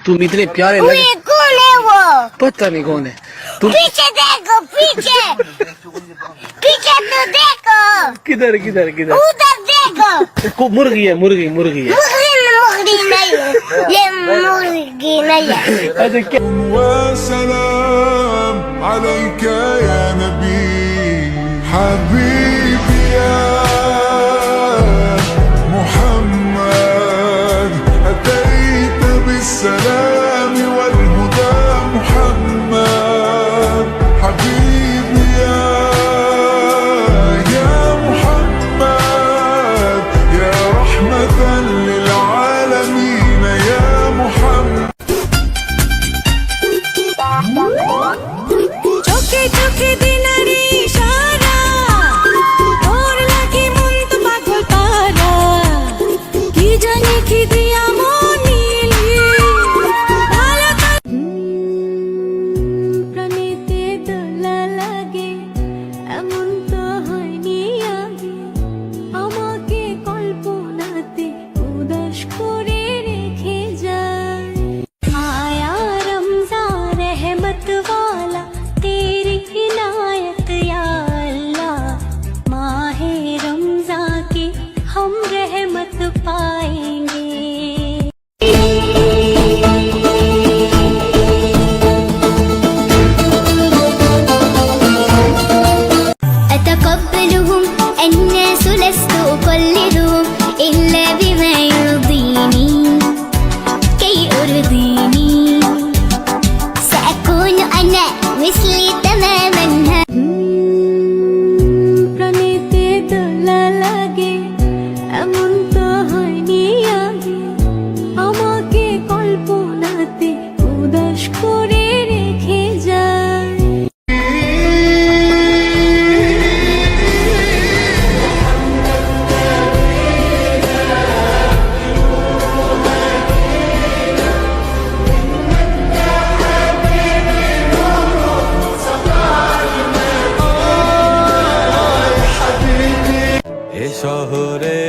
तुम इतने प्यारे लगे। कौन है वो? पता नहीं कौन है तुम। पीछे देखो, पीछे पीछे तो देखो, किधर किधर किधर? उधर देखो। मुर्गी है, मुर्गी मुर्गी है। मुर्गी नहीं है, ये मुर्गी नहीं है। अच्छा क्या? وسلام عليك يا نبي حبيبي يا محمد أتيت بالسلام والهدى محمد حبيبي يا محمد يا رحمة للعالمين يا محمد চোখে চোখে দিনারি ইশারা তোর লাগি মন তো পাগল পারা কি জানি কি দিয়া মন নিলি ভালো প্রাণীতে দোলা লাগে এমন তো হয়নি আগে আমাকে কল্পনাতে উদাস করে রেখে যায় आया रमज़ान रहमत वाला तेरी इनायत या अल्लाह माहे रमज़ान की हम रहमत पाएंगे أتقبلهم الناس لست أقلدهم إلا بما يرضيني كي أرضيني سأكون أنا مثلي تماما প্রাণীতে দোলা লাগে এমন তো হয়নি আগে আমাকে কল্পনাতে উদাস করে রেখে যায় এ শহরে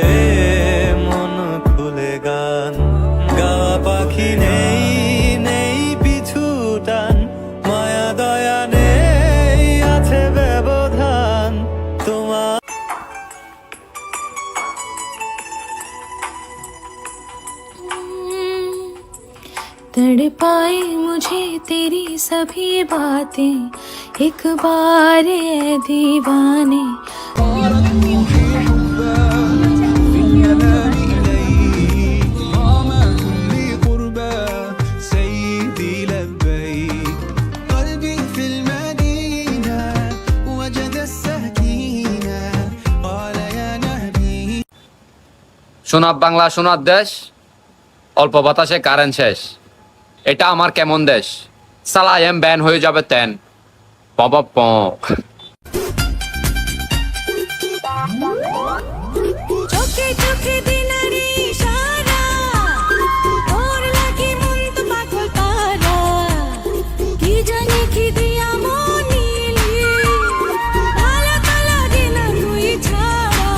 মন খুলে গান গাওয়া পাখি নেই নেই পিছু টান মায়া দয়া নেই আছে ব্যবধান তোমার तड़पाए मुझे तेरी सभी बातें एक बार ए दीवाने সোনার বাংলা সোনার দেশ, অল্প বাতাসে কারেন্ট শেষ। এটা আমার কেমন দেশ, সালা এম ব্যান হয়ে যাবে তেন বাবা প। চোখে চোখে দিনারি ইশারা তোর লাগি মন তো পাগল পারা কি জানি কি দিয়া মন নিলি ভালো তো লাগে না তুই ছাড়া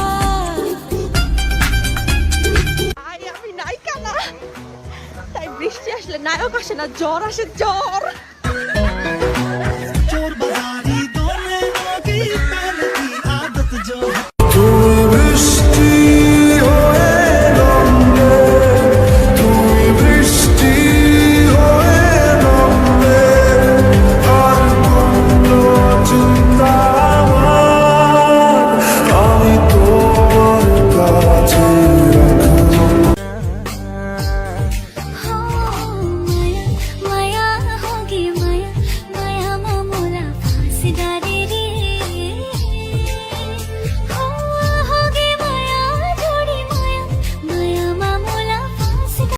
আমি নায়িকা না, তাই বৃষ্টি আসলে নায়ক আসে না, জ্বর আসে জ্বর।